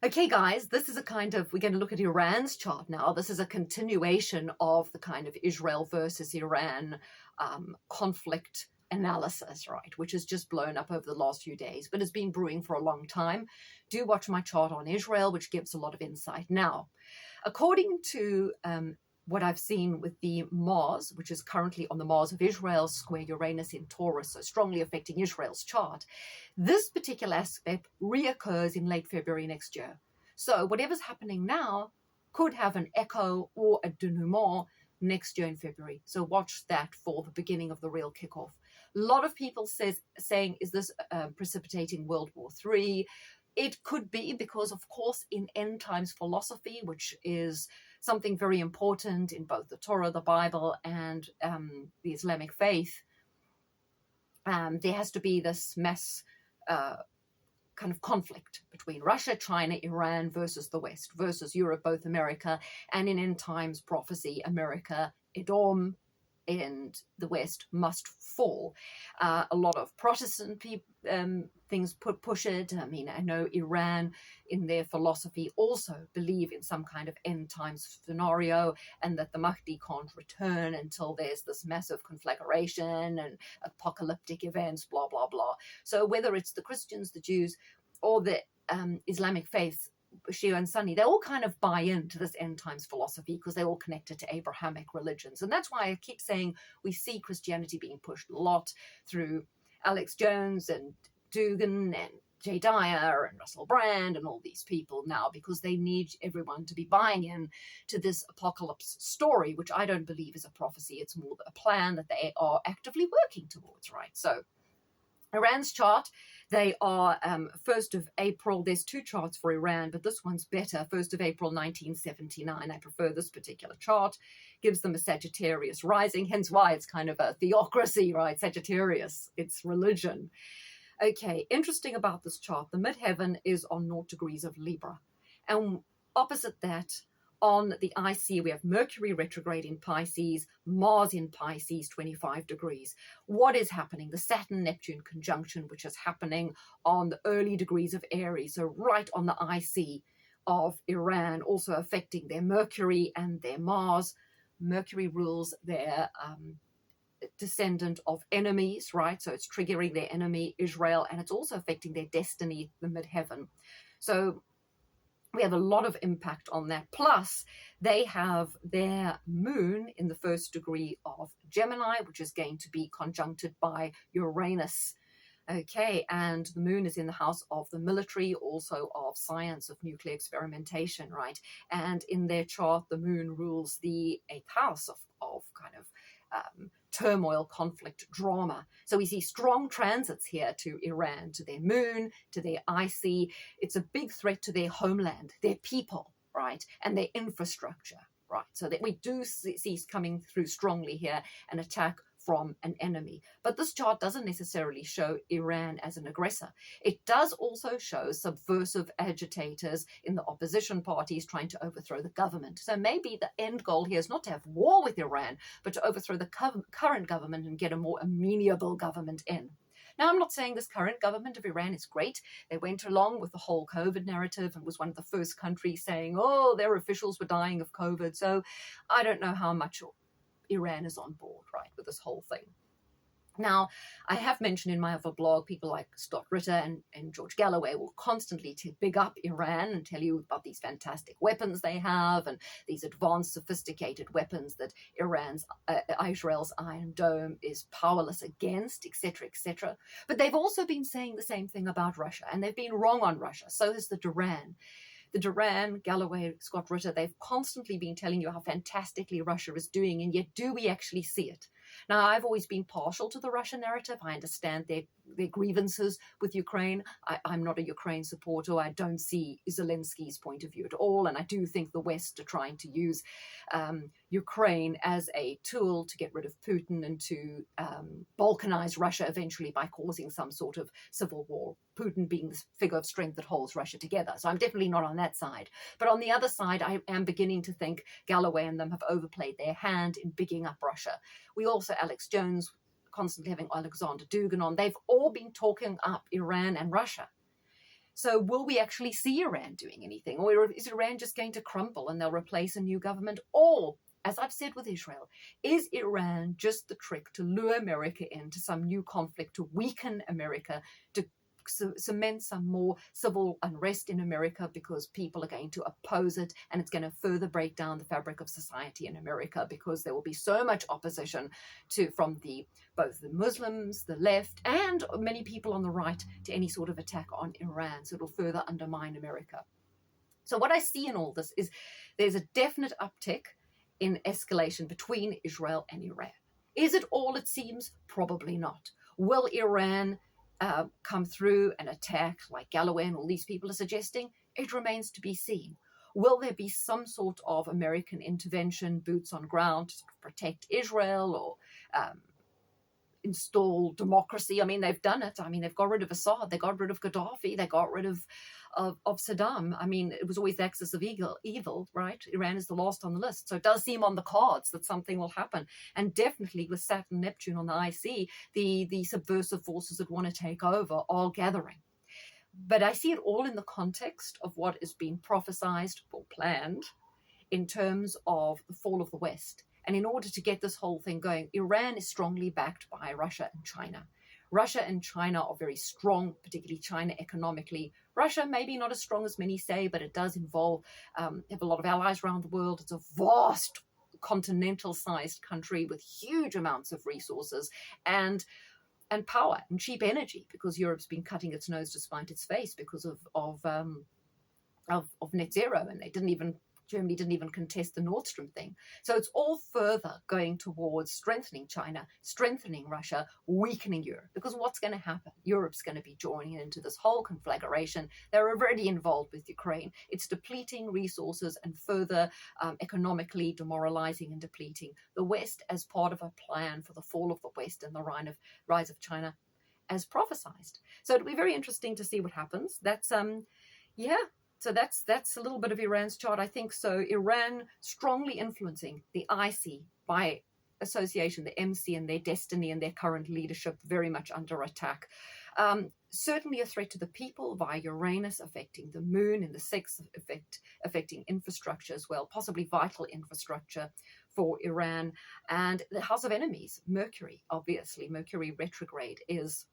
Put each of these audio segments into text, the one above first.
Okay, guys, this is we're going to look at Iran's chart now. This is a continuation of the kind of Israel versus Iran conflict analysis, right, which has just blown up over the last few days, but has been brewing for a long time. Do watch my chart on Israel, which gives a lot of insight. Now, according to what I've seen with the Mars, which is currently on the Mars of Israel, square Uranus in Taurus, so strongly affecting Israel's chart, this particular aspect reoccurs in late February next year. So whatever's happening now could have an echo or a denouement next year in February. So watch that for the beginning of the real kickoff. A lot of people saying, is this precipitating World War III? It could be because, of course, in end times philosophy, which is something very important in both the Torah, the Bible, and the Islamic faith, there has to be this mass kind of conflict between Russia, China, Iran versus the West, versus Europe, both America, and in end times prophecy, America, Edom, and the West must fall. A lot of Protestant things push it. I mean, I know Iran in their philosophy also believe in some kind of end times scenario, and that the Mahdi can't return until there's this massive conflagration and apocalyptic events, blah, blah, blah. So whether it's the Christians, the Jews, or the Islamic faith, Shia and Sunni, they all kind of buy into this end times philosophy because they're all connected to Abrahamic religions. And that's why I keep saying we see Christianity being pushed a lot through Alex Jones and Dugan and Jay Dyer and Russell Brand and all these people now, because they need everyone to be buying in to this apocalypse story, which I don't believe is a prophecy. It's more a plan that they are actively working towards, right? So Iran's chart, they are 1st of April. There's two charts for Iran, but this one's better. 1st of April, 1979. I prefer this particular chart. Gives them a Sagittarius rising, hence why it's kind of a theocracy, right? Sagittarius, it's religion. Okay, interesting about this chart, the midheaven is on 0 degrees of Libra. And opposite that, on the IC, we have Mercury retrograde in Pisces, Mars in Pisces, 25 degrees. What is happening? The Saturn-Neptune conjunction, which is happening on the early degrees of Aries, so right on the IC of Iran, also affecting their Mercury and their Mars. Mercury rules their descendant of enemies, right? So it's triggering their enemy, Israel, and it's also affecting their destiny, the midheaven. So we have a lot of impact on that. Plus, they have their moon in the 1st degree of Gemini, which is going to be conjuncted by Uranus. Okay, and the moon is in the house of the military, also of science, of nuclear experimentation, right? And in their chart, the moon rules the 8th house of kind of turmoil, conflict, drama. So we see strong transits here to Iran, to their moon, to their IC. It's a big threat to their homeland, their people, right, and their infrastructure, right? So that we do see coming through strongly here an attack from an enemy. But this chart doesn't necessarily show Iran as an aggressor. It does also show subversive agitators in the opposition parties trying to overthrow the government. So maybe the end goal here is not to have war with Iran, but to overthrow the current government and get a more amenable government in. Now, I'm not saying this current government of Iran is great. They went along with the whole COVID narrative and was one of the first countries saying, oh, their officials were dying of COVID. So I don't know how much Iran is on board, right, with this whole thing. Now, I have mentioned in my other blog, people like Scott Ritter and George Galloway will constantly big up Iran and tell you about these fantastic weapons they have and these advanced, sophisticated weapons that Israel's Iron Dome is powerless against, etc., etc. But they've also been saying the same thing about Russia, and they've been wrong on Russia. So has the Duran. The Duran, Galloway, Scott Ritter, they've constantly been telling you how fantastically Russia is doing, and yet do we actually see it? Now, I've always been partial to the Russian narrative. I understand their grievances with Ukraine. I'm not a Ukraine supporter. I don't see Zelensky's point of view at all, and I do think the West are trying to use Ukraine as a tool to get rid of Putin and to balkanize Russia eventually by causing some sort of civil war, Putin being the figure of strength that holds Russia together. So I'm definitely not on that side. But on the other side, I am beginning to think Galloway and them have overplayed their hand in bigging up Russia. We also, Alex Jones, constantly having Alexander Dugan on, they've all been talking up Iran and Russia. So will we actually see Iran doing anything? Or is Iran just going to crumble and they'll replace a new government? Or, as I've said with Israel, is Iran just the trick to lure America into some new conflict, to weaken America, to cement some more civil unrest in America because people are going to oppose it, and it's going to further break down the fabric of society in America because there will be so much opposition from both the Muslims, the left, and many people on the right to any sort of attack on Iran. So it'll further undermine America. So what I see in all this is there's a definite uptick in escalation between Israel and Iran. Is it all it seems? Probably not. Will Iran come through and attack like Galloway and all these people are suggesting? It remains to be seen. Will there be some sort of American intervention, boots on ground, to protect Israel or install democracy? I mean, they've done it. I mean, they've got rid of Assad, they got rid of Gaddafi, they got rid of Saddam. I mean, it was always the axis of evil, right? Iran is the last on the list. So it does seem on the cards that something will happen. And definitely with Saturn, Neptune on the IC, the subversive forces that want to take over are gathering. But I see it all in the context of what is being prophesized or planned in terms of the fall of the West. And in order to get this whole thing going, Iran is strongly backed by Russia and China. Russia and China are very strong, particularly China economically. Russia, maybe not as strong as many say, but it does involve, have a lot of allies around the world. It's a vast continental-sized country with huge amounts of resources and power and cheap energy, because Europe's been cutting its nose to spite its face because of net zero, and Germany didn't even contest the Nord Stream thing. So it's all further going towards strengthening China, strengthening Russia, weakening Europe. Because what's going to happen? Europe's going to be joining into this whole conflagration. They're already involved with Ukraine. It's depleting resources and further economically demoralizing and depleting the West as part of a plan for the fall of the West and the rise of China as prophesized. So it'll be very interesting to see what happens. So that's a little bit of Iran's chart, I think. So Iran strongly influencing the IC by association, the MC, and their destiny and their current leadership very much under attack. Certainly a threat to the people via Uranus affecting the moon and the sixth affecting infrastructure as well, possibly vital infrastructure for Iran. And the house of enemies, Mercury, obviously, Mercury retrograde is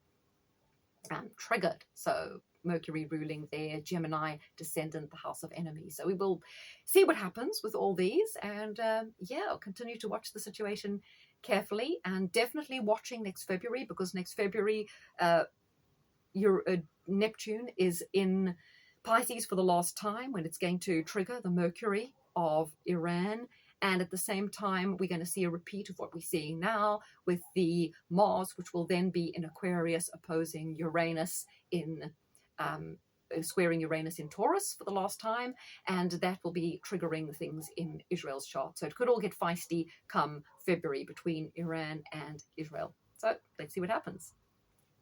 triggered. So Mercury ruling their Gemini descendant, the house of enemies. So we will see what happens with all these, and I'll continue to watch the situation carefully, and definitely watching next February, because next February Neptune is in Pisces for the last time, when it's going to trigger the Mercury of Iran. And at the same time, we're going to see a repeat of what we're seeing now with the Mars, which will then be in Aquarius opposing Uranus in squaring Uranus in Taurus for the last time. And that will be triggering things in Israel's chart. So it could all get feisty come February between Iran and Israel. So let's see what happens.